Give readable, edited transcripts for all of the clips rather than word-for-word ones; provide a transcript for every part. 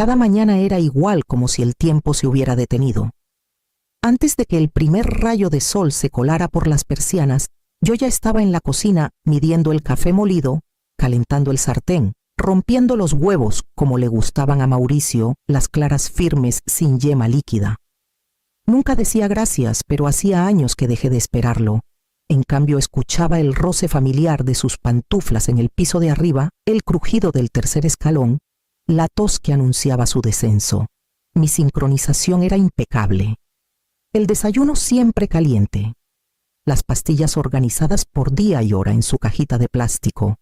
Cada mañana era igual, como si el tiempo se hubiera detenido. Antes de que el primer rayo de sol se colara por las persianas, yo ya estaba en la cocina midiendo el café molido, calentando el sartén, rompiendo los huevos como le gustaban a Mauricio, las claras firmes sin yema líquida. Nunca decía gracias, pero hacía años que dejé de esperarlo. En cambio, escuchaba el roce familiar de sus pantuflas en el piso de arriba, el crujido del tercer escalón, la tos que anunciaba su descenso. Mi sincronización era impecable. El desayuno siempre caliente. Las pastillas organizadas por día y hora en su cajita de plástico.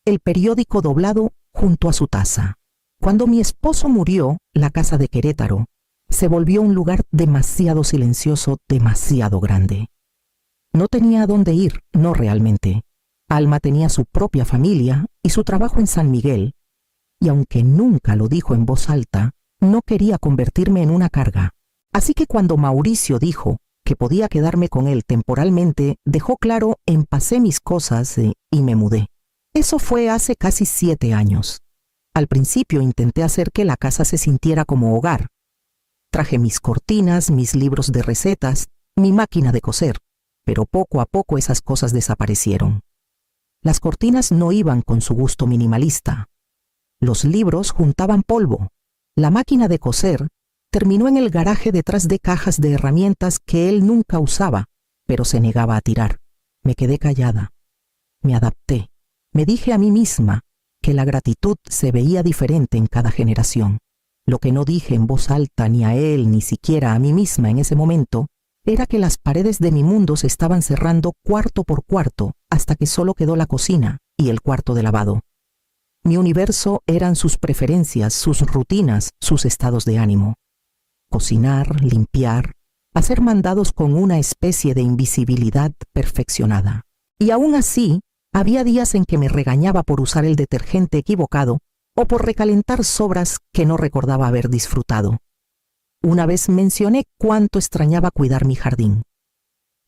El periódico doblado junto a su taza. Cuando mi esposo murió, la casa de Querétaro se volvió un lugar demasiado silencioso, demasiado grande. No tenía a dónde ir, no realmente. Alma tenía su propia familia y su trabajo en San Miguel, y aunque nunca lo dijo en voz alta, no quería convertirme en una carga. Así que cuando Mauricio dijo que podía quedarme con él temporalmente, dejó claro, empacé mis cosas y me mudé. Eso fue hace casi 7 años. Al principio intenté hacer que la casa se sintiera como hogar. Traje mis cortinas, mis libros de recetas, mi máquina de coser, pero poco a poco esas cosas desaparecieron. Las cortinas no iban con su gusto minimalista. Los libros juntaban polvo. La máquina de coser terminó en el garaje detrás de cajas de herramientas que él nunca usaba, pero se negaba a tirar. Me quedé callada. Me adapté. Me dije a mí misma que la gratitud se veía diferente en cada generación. Lo que no dije en voz alta ni a él ni siquiera a mí misma en ese momento era que las paredes de mi mundo se estaban cerrando cuarto por cuarto hasta que solo quedó la cocina y el cuarto de lavado. Mi universo eran sus preferencias, sus rutinas, sus estados de ánimo. Cocinar, limpiar, hacer mandados con una especie de invisibilidad perfeccionada. Y aún así, había días en que me regañaba por usar el detergente equivocado o por recalentar sobras que no recordaba haber disfrutado. Una vez mencioné cuánto extrañaba cuidar mi jardín.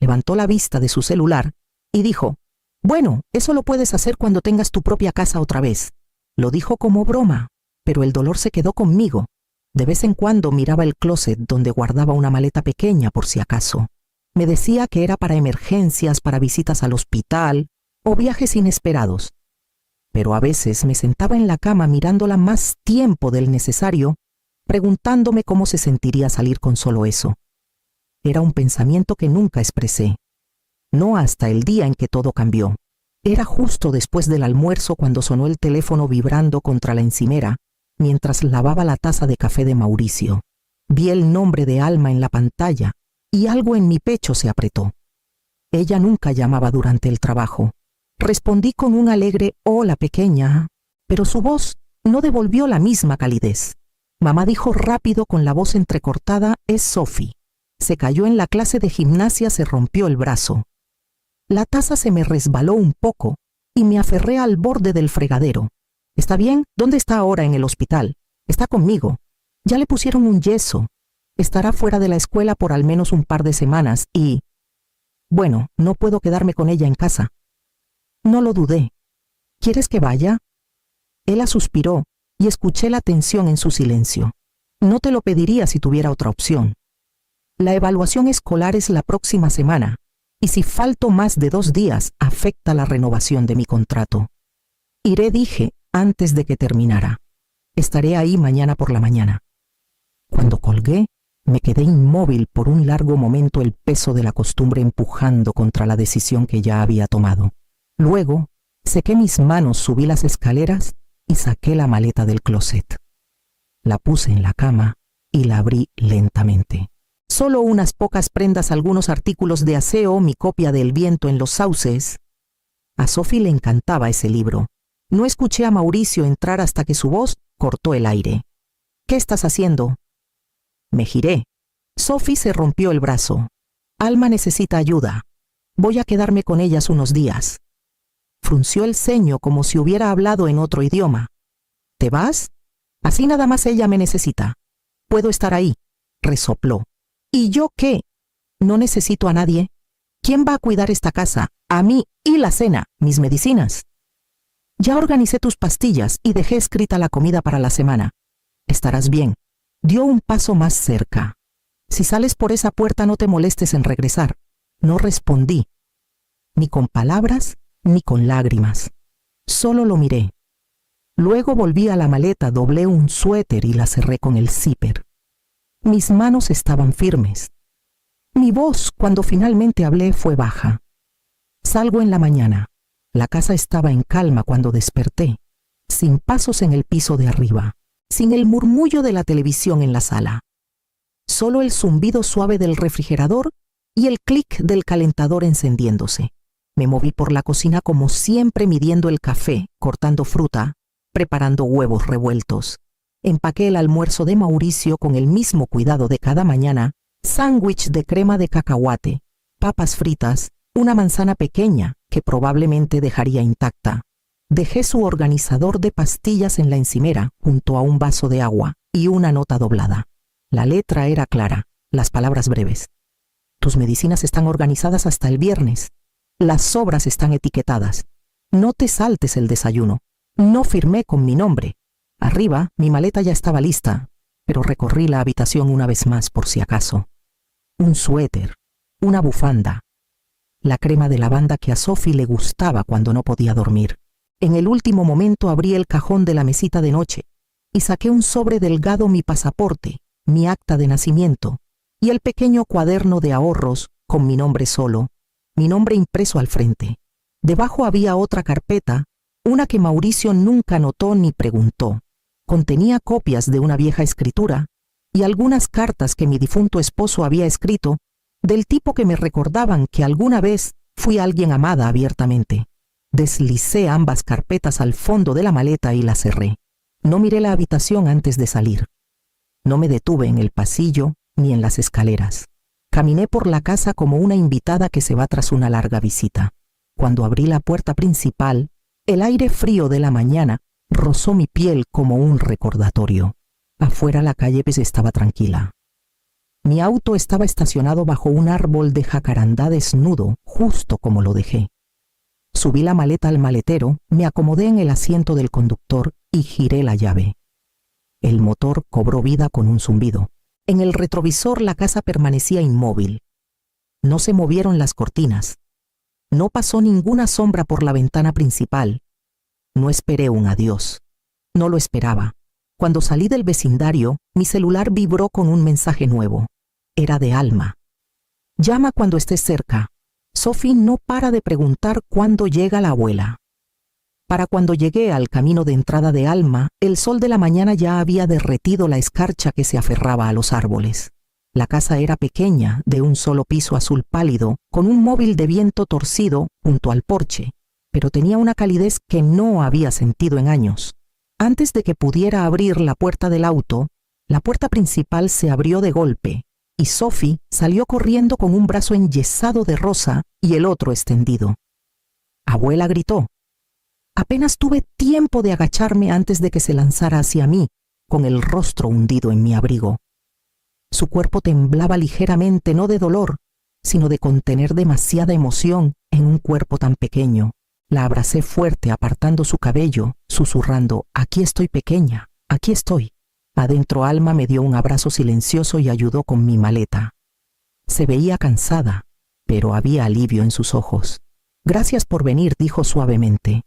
Levantó la vista de su celular y dijo, «Bueno, eso lo puedes hacer cuando tengas tu propia casa otra vez». Lo dijo como broma, pero el dolor se quedó conmigo. De vez en cuando miraba el closet donde guardaba una maleta pequeña por si acaso. Me decía que era para emergencias, para visitas al hospital o viajes inesperados. Pero a veces me sentaba en la cama mirándola más tiempo del necesario, preguntándome cómo se sentiría salir con solo eso. Era un pensamiento que nunca expresé. No hasta el día en que todo cambió. Era justo después del almuerzo cuando sonó el teléfono vibrando contra la encimera, mientras lavaba la taza de café de Mauricio. Vi el nombre de Alma en la pantalla y algo en mi pecho se apretó. Ella nunca llamaba durante el trabajo. Respondí con un alegre «Hola, pequeña», pero su voz no devolvió la misma calidez. Mamá dijo rápido con la voz entrecortada «Es Sophie». Se cayó en la clase de gimnasia, se rompió el brazo. La taza se me resbaló un poco y me aferré al borde del fregadero. «¿Está bien? ¿Dónde está ahora? En el hospital. Está conmigo. Ya le pusieron un yeso. Estará fuera de la escuela por al menos un par de semanas y... Bueno, no puedo quedarme con ella en casa». No lo dudé. «¿Quieres que vaya?» Ella suspiró y escuché la tensión en su silencio. «No te lo pediría si tuviera otra opción. La evaluación escolar es la próxima semana, y si falto más de 2 días, afecta la renovación de mi contrato. Iré», dije, antes de que terminara. «Estaré ahí mañana por la mañana». Cuando colgué, me quedé inmóvil por un largo momento, el peso de la costumbre empujando contra la decisión que ya había tomado. Luego, sequé mis manos, subí las escaleras y saqué la maleta del closet. La puse en la cama y la abrí lentamente. Solo unas pocas prendas, algunos artículos de aseo, mi copia de El viento en los sauces. A Sophie le encantaba ese libro. No escuché a Mauricio entrar hasta que su voz cortó el aire. «¿Qué estás haciendo?» Me giré. Sophie se rompió el brazo. «Alma necesita ayuda. Voy a quedarme con ellas unos días». Frunció el ceño como si hubiera hablado en otro idioma. «¿Te vas? Así nada más ella me necesita. Puedo estar ahí», resopló. «¿Y yo qué? No necesito a nadie. ¿Quién va a cuidar esta casa? A mí y la cena, mis medicinas. Ya organicé tus pastillas y dejé escrita la comida para la semana. Estarás bien. Dio un paso más cerca. Si sales por esa puerta no te molestes en regresar. No respondí, ni con palabras ni con lágrimas. Solo lo miré. Luego volví a la maleta, doblé un suéter y la cerré con el zipper. Mis manos estaban firmes. Mi voz, cuando finalmente hablé, fue baja. Salgo en la mañana. La casa estaba en calma cuando desperté, sin pasos en el piso de arriba, sin el murmullo de la televisión en la sala. Solo el zumbido suave del refrigerador y el clic del calentador encendiéndose. Me moví por la cocina como siempre, midiendo el café, cortando fruta, preparando huevos revueltos. Empaqué el almuerzo de Mauricio con el mismo cuidado de cada mañana: sándwich de crema de cacahuate, papas fritas, una manzana pequeña que probablemente dejaría intacta. Dejé su organizador de pastillas en la encimera junto a un vaso de agua y una nota doblada. La letra era clara, las palabras breves. Tus medicinas están organizadas hasta el viernes. Las sobras están etiquetadas. No te saltes el desayuno. No firmé con mi nombre. Arriba, mi maleta ya estaba lista, pero recorrí la habitación una vez más por si acaso. Un suéter, una bufanda, la crema de lavanda que a Sophie le gustaba cuando no podía dormir. En el último momento abrí el cajón de la mesita de noche y saqué un sobre delgado, mi pasaporte, mi acta de nacimiento y el pequeño cuaderno de ahorros con mi nombre solo, mi nombre impreso al frente. Debajo había otra carpeta, una que Mauricio nunca notó ni preguntó. Contenía copias de una vieja escritura y algunas cartas que mi difunto esposo había escrito, del tipo que me recordaban que alguna vez fui alguien amada abiertamente. Deslicé ambas carpetas al fondo de la maleta y las cerré. No miré la habitación antes de salir. No me detuve en el pasillo ni en las escaleras. Caminé por la casa como una invitada que se va tras una larga visita. Cuando abrí la puerta principal, el aire frío de la mañana rozó mi piel como un recordatorio. Afuera la calle estaba tranquila. Mi auto estaba estacionado bajo un árbol de jacarandá desnudo, justo como lo dejé. Subí la maleta al maletero, me acomodé en el asiento del conductor y giré la llave. El motor cobró vida con un zumbido. En el retrovisor la casa permanecía inmóvil. No se movieron las cortinas. No pasó ninguna sombra por la ventana principal. No esperé un adiós. No lo esperaba. Cuando salí del vecindario, mi celular vibró con un mensaje nuevo. Era de Alma. Llama cuando estés cerca. Sophie no para de preguntar cuándo llega la abuela. Para cuando llegué al camino de entrada de Alma, el sol de la mañana ya había derretido la escarcha que se aferraba a los árboles. La casa era pequeña, de un solo piso azul pálido, con un móvil de viento torcido junto al porche, pero tenía una calidez que no había sentido en años. Antes de que pudiera abrir la puerta del auto, la puerta principal se abrió de golpe y Sophie salió corriendo con un brazo enyesado de rosa y el otro extendido. Abuela, gritó. Apenas tuve tiempo de agacharme antes de que se lanzara hacia mí, con el rostro hundido en mi abrigo. Su cuerpo temblaba ligeramente, no de dolor, sino de contener demasiada emoción en un cuerpo tan pequeño. La abracé fuerte, apartando su cabello, susurrando: «Aquí estoy, pequeña, aquí estoy». Adentro Alma me dio un abrazo silencioso y ayudó con mi maleta. Se veía cansada, pero había alivio en sus ojos. «Gracias por venir», dijo suavemente.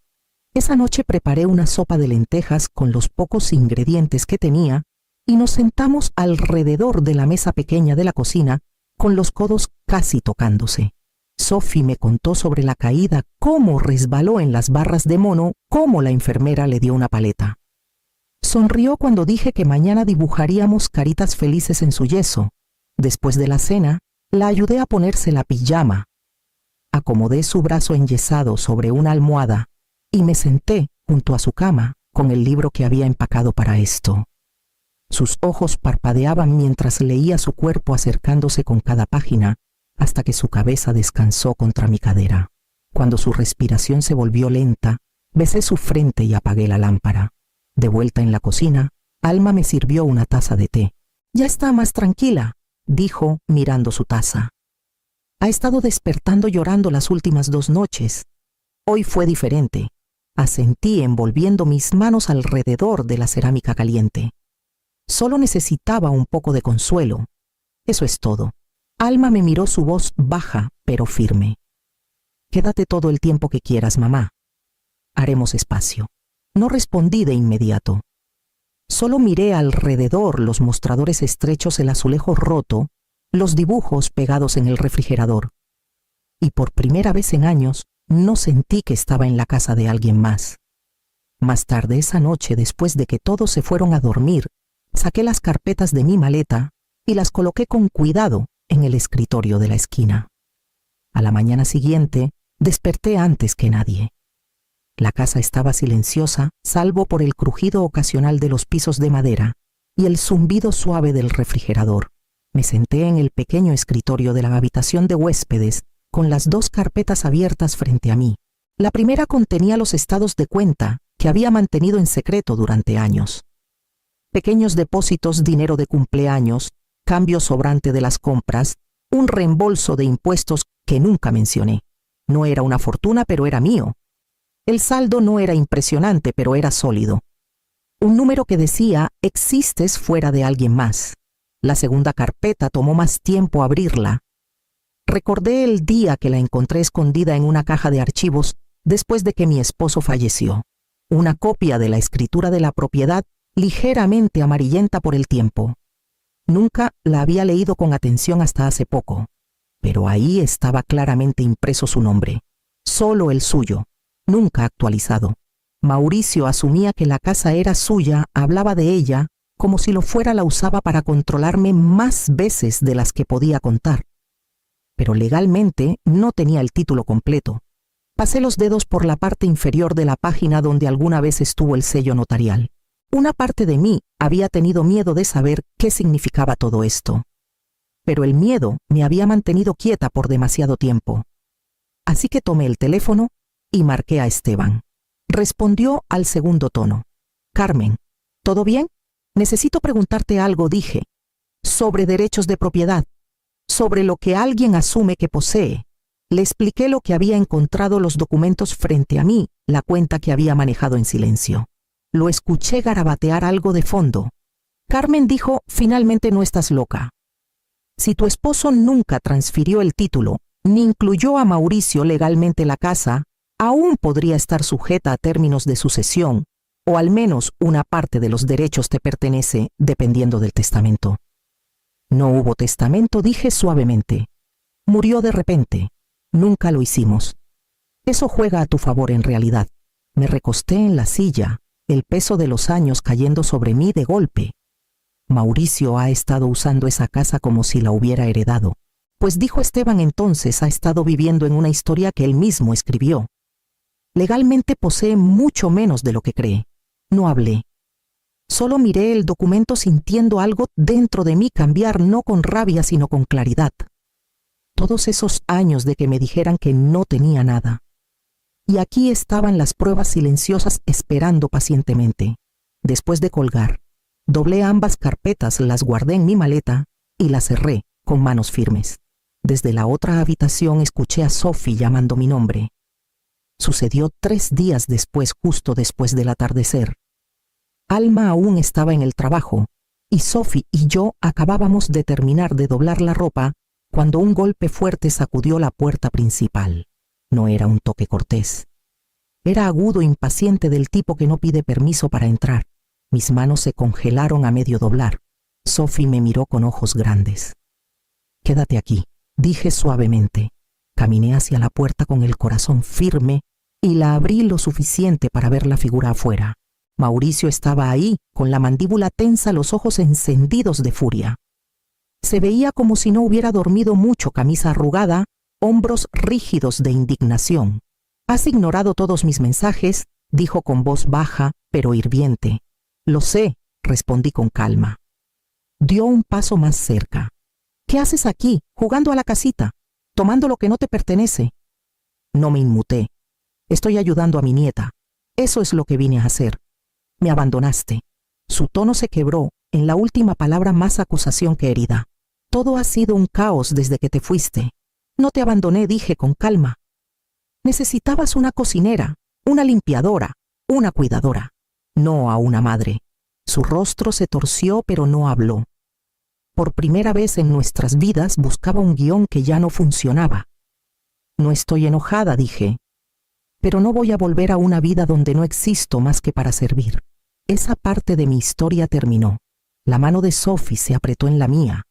Esa noche preparé una sopa de lentejas con los pocos ingredientes que tenía y nos sentamos alrededor de la mesa pequeña de la cocina, con los codos casi tocándose. Sophie me contó sobre la caída, cómo resbaló en las barras de mono, cómo la enfermera le dio una paleta. Sonrió cuando dije que mañana dibujaríamos caritas felices en su yeso. Después de la cena, la ayudé a ponerse la pijama. Acomodé su brazo enyesado sobre una almohada y me senté junto a su cama con el libro que había empacado para esto. Sus ojos parpadeaban mientras leía su cuerpo acercándose con cada página hasta que su cabeza descansó contra mi cadera. Cuando su respiración se volvió lenta, besé su frente y apagué la lámpara. De vuelta en la cocina, Alma me sirvió una taza de té. «Ya está más tranquila», dijo mirando su taza. «Ha estado despertando llorando las últimas 2 noches. Hoy fue diferente», asentí envolviendo mis manos alrededor de la cerámica caliente. Solo necesitaba un poco de consuelo. Eso es todo. Alma me miró, su voz baja pero firme. Quédate todo el tiempo que quieras, mamá. Haremos espacio. No respondí de inmediato. Solo miré alrededor los mostradores estrechos, el azulejo roto, los dibujos pegados en el refrigerador. Y por primera vez en años no sentí que estaba en la casa de alguien más. Más tarde esa noche, después de que todos se fueron a dormir, saqué las carpetas de mi maleta y las coloqué con cuidado en el escritorio de la esquina. A la mañana siguiente, desperté antes que nadie. La casa estaba silenciosa, salvo por el crujido ocasional de los pisos de madera y el zumbido suave del refrigerador. Me senté en el pequeño escritorio de la habitación de huéspedes con las 2 carpetas abiertas frente a mí. La primera contenía los estados de cuenta que había mantenido en secreto durante años. Pequeños depósitos, dinero de cumpleaños, cambio sobrante de las compras, un reembolso de impuestos que nunca mencioné. No era una fortuna, pero era mío. El saldo no era impresionante, pero era sólido. Un número que decía, existes fuera de alguien más. La segunda carpeta tomó más tiempo abrirla. Recordé el día que la encontré escondida en una caja de archivos después de que mi esposo falleció. Una copia de la escritura de la propiedad ligeramente amarillenta por el tiempo. Nunca la había leído con atención hasta hace poco, pero ahí estaba claramente impreso su nombre, solo el suyo, nunca actualizado. Mauricio asumía que la casa era suya, hablaba de ella, como si lo fuera, la usaba para controlarme más veces de las que podía contar. Pero legalmente no tenía el título completo. Pasé los dedos por la parte inferior de la página donde alguna vez estuvo el sello notarial. Una parte de mí había tenido miedo de saber qué significaba todo esto. Pero el miedo me había mantenido quieta por demasiado tiempo. Así que tomé el teléfono y marqué a Esteban. Respondió al segundo tono. Carmen, ¿todo bien? Necesito preguntarte algo, dije. Sobre derechos de propiedad. Sobre lo que alguien asume que posee. Le expliqué lo que había encontrado, los documentos frente a mí, la cuenta que había manejado en silencio. Lo escuché garabatear algo de fondo. Carmen dijo, finalmente no estás loca. Si tu esposo nunca transfirió el título, ni incluyó a Mauricio legalmente la casa, aún podría estar sujeta a términos de sucesión, o al menos una parte de los derechos te pertenece, dependiendo del testamento. No hubo testamento, dije suavemente. Murió de repente. Nunca lo hicimos. Eso juega a tu favor en realidad. Me recosté en la silla, el peso de los años cayendo sobre mí de golpe. Mauricio ha estado usando esa casa como si la hubiera heredado. Pues dijo Esteban, entonces ha estado viviendo en una historia que él mismo escribió. Legalmente posee mucho menos de lo que cree. No hablé. Solo miré el documento sintiendo algo dentro de mí cambiar, no con rabia sino con claridad. Todos esos años de que me dijeran que no tenía nada. Y aquí estaban las pruebas silenciosas esperando pacientemente. Después de colgar, doblé ambas carpetas, las guardé en mi maleta y las cerré con manos firmes. Desde la otra habitación escuché a Sophie llamando mi nombre. Sucedió 3 días después, justo después del atardecer. Alma aún estaba en el trabajo y Sophie y yo acabábamos de terminar de doblar la ropa cuando un golpe fuerte sacudió la puerta principal. No era un toque cortés. Era agudo, impaciente, del tipo que no pide permiso para entrar. Mis manos se congelaron a medio doblar. Sophie me miró con ojos grandes. Quédate aquí, dije suavemente. Caminé hacia la puerta con el corazón firme y la abrí lo suficiente para ver la figura afuera. Mauricio estaba ahí, con la mandíbula tensa, los ojos encendidos de furia. Se veía como si no hubiera dormido mucho, camisa arrugada, hombros rígidos de indignación. «Has ignorado todos mis mensajes», dijo con voz baja, pero hirviente. «Lo sé», respondí con calma. Dio un paso más cerca. «¿Qué haces aquí, jugando a la casita, tomando lo que no te pertenece?» No me inmuté. «Estoy ayudando a mi nieta. Eso es lo que vine a hacer. Me abandonaste». Su tono se quebró, en la última palabra más acusación que herida. «Todo ha sido un caos desde que te fuiste». «No te abandoné», dije con calma. «Necesitabas una cocinera, una limpiadora, una cuidadora, no a una madre». Su rostro se torció, pero no habló. Por primera vez en nuestras vidas buscaba un guión que ya no funcionaba. No estoy enojada, dije, pero no voy a volver a una vida donde no existo más que para servir. Esa parte de mi historia terminó. La mano de Sophie se apretó en la mía.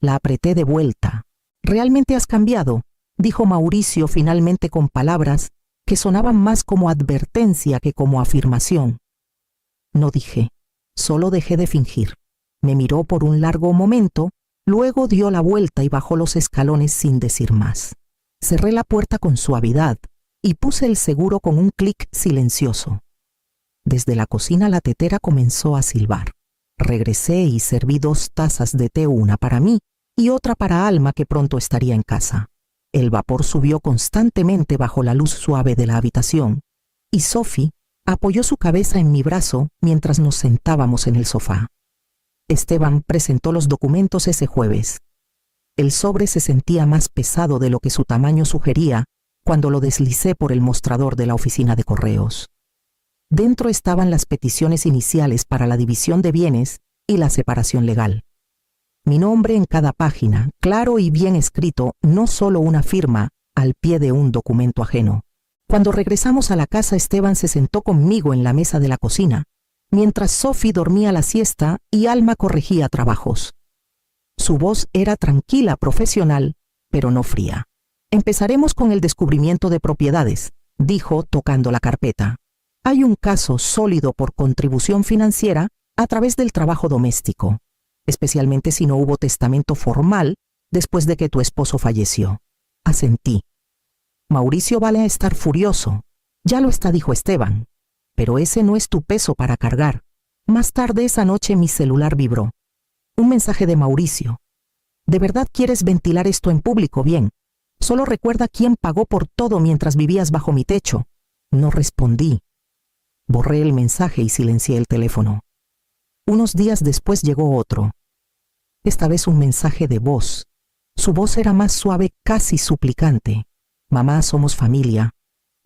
La apreté de vuelta. «¿Realmente has cambiado?», dijo Mauricio finalmente con palabras que sonaban más como advertencia que como afirmación. No dije, solo dejé de fingir. Me miró por un largo momento, luego dio la vuelta y bajó los escalones sin decir más. Cerré la puerta con suavidad y puse el seguro con un clic silencioso. Desde la cocina la tetera comenzó a silbar. Regresé y serví 2 tazas de té, una para mí y otra para Alma, que pronto estaría en casa. El vapor subió constantemente bajo la luz suave de la habitación y Sophie apoyó su cabeza en mi brazo mientras nos sentábamos en el sofá. Esteban presentó los documentos ese jueves. El sobre se sentía más pesado de lo que su tamaño sugería cuando lo deslicé por el mostrador de la oficina de correos. Dentro estaban las peticiones iniciales para la división de bienes y la separación legal. Mi nombre en cada página, claro y bien escrito, no solo una firma al pie de un documento ajeno. Cuando regresamos a la casa, Esteban se sentó conmigo en la mesa de la cocina, mientras Sophie dormía la siesta y Alma corregía trabajos. Su voz era tranquila, profesional, pero no fría. «Empezaremos con el descubrimiento de propiedades», dijo tocando la carpeta. «Hay un caso sólido por contribución financiera a través del trabajo doméstico, especialmente si no hubo testamento formal después de que tu esposo falleció». Asentí. «Mauricio vale a estar furioso. Ya lo está», dijo Esteban. «Pero ese no es tu peso para cargar». Más tarde esa noche mi celular vibró. Un mensaje de Mauricio. «¿De verdad quieres ventilar esto en público? Bien. Solo recuerda quién pagó por todo mientras vivías bajo mi techo». No respondí. Borré el mensaje y silencié el teléfono. Unos días después llegó otro. Esta vez un mensaje de voz. Su voz era más suave, casi suplicante. «Mamá, somos familia.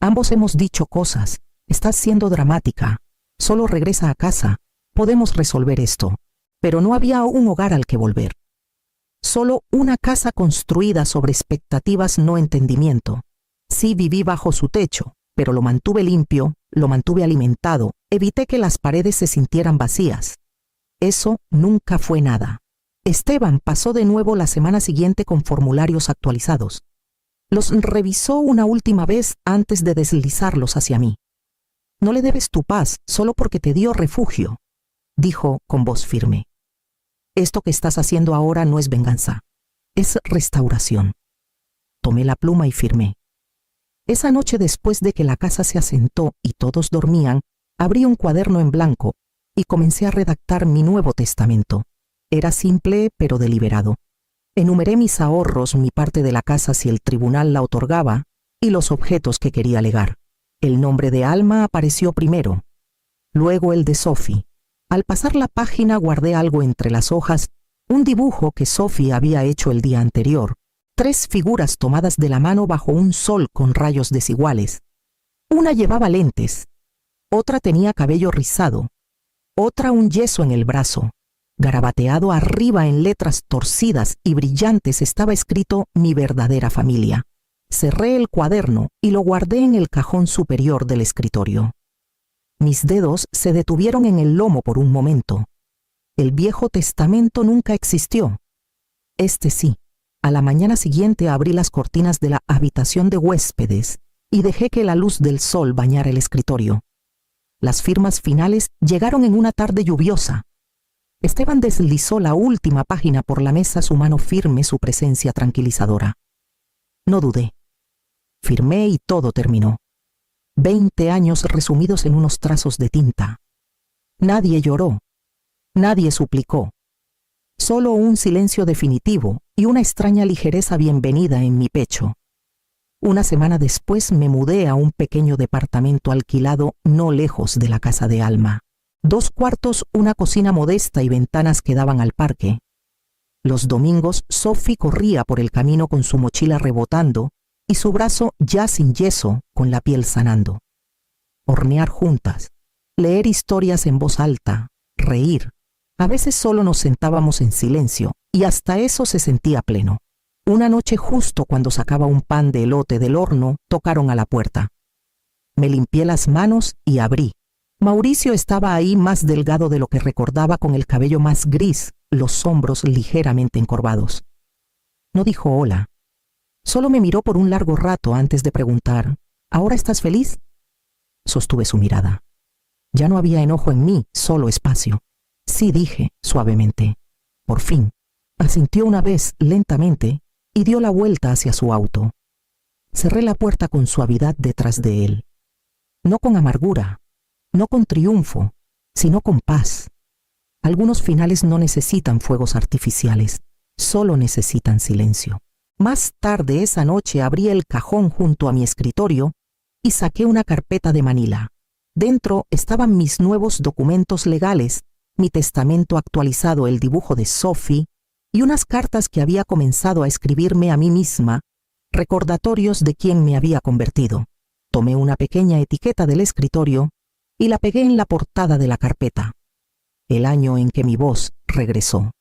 Ambos hemos dicho cosas. Estás siendo dramática. Solo regresa a casa. Podemos resolver esto». Pero no había un hogar al que volver. Solo una casa construida sobre expectativas, no entendimiento. Sí, viví bajo su techo, pero lo mantuve limpio, lo mantuve alimentado, evité que las paredes se sintieran vacías. Eso nunca fue nada. Esteban pasó de nuevo la semana siguiente con formularios actualizados. Los revisó una última vez antes de deslizarlos hacia mí. «No le debes tu paz solo porque te dio refugio», dijo con voz firme. «Esto que estás haciendo ahora no es venganza, es restauración». Tomé la pluma y firmé. Esa noche, después de que la casa se asentó y todos dormían, abrí un cuaderno en blanco y comencé a redactar mi nuevo testamento. Era simple pero deliberado. Enumeré mis ahorros, mi parte de la casa si el tribunal la otorgaba, y los objetos que quería legar. El nombre de Alma apareció primero, luego el de Sophie. Al pasar la página guardé algo entre las hojas, un dibujo que Sophie había hecho el día anterior, 3 figuras tomadas de la mano bajo un sol con rayos desiguales. Una llevaba lentes, otra tenía cabello rizado, otra un yeso en el brazo. Garabateado arriba en letras torcidas y brillantes estaba escrito «Mi verdadera familia». Cerré el cuaderno y lo guardé en el cajón superior del escritorio. Mis dedos se detuvieron en el lomo por un momento. El Viejo Testamento nunca existió. Este sí. A la mañana siguiente abrí las cortinas de la habitación de huéspedes y dejé que la luz del sol bañara el escritorio. Las firmas finales llegaron en una tarde lluviosa. Esteban deslizó la última página por la mesa, su mano firme, su presencia tranquilizadora. No dudé. Firmé y todo terminó. 20 años resumidos en unos trazos de tinta. Nadie lloró. Nadie suplicó. Solo un silencio definitivo y una extraña ligereza bienvenida en mi pecho. Una semana después me mudé a un pequeño departamento alquilado no lejos de la casa de Alma. 2 cuartos, una cocina modesta y ventanas que daban al parque. Los domingos Sophie corría por el camino con su mochila rebotando y su brazo ya sin yeso, con la piel sanando. Hornear juntas, leer historias en voz alta, reír. A veces solo nos sentábamos en silencio, y hasta eso se sentía pleno. Una noche, justo cuando sacaba un pan de elote del horno, tocaron a la puerta. Me limpié las manos y abrí. Mauricio estaba ahí, más delgado de lo que recordaba, con el cabello más gris, los hombros ligeramente encorvados. No dijo hola. Solo me miró por un largo rato antes de preguntar: ¿ahora estás feliz? Sostuve su mirada. Ya no había enojo en mí, solo espacio. Sí, dije, suavemente. Por fin. Asintió una vez, lentamente, y dio la vuelta hacia su auto. Cerré la puerta con suavidad detrás de él. No con amargura, no con triunfo, sino con paz. Algunos finales no necesitan fuegos artificiales, solo necesitan silencio. Más tarde esa noche abrí el cajón junto a mi escritorio y saqué una carpeta de Manila. Dentro estaban mis nuevos documentos legales, mi testamento actualizado, el dibujo de Sophie y unas cartas que había comenzado a escribirme a mí misma, recordatorios de quién me había convertido. Tomé una pequeña etiqueta del escritorio y la pegué en la portada de la carpeta. El año en que mi voz regresó.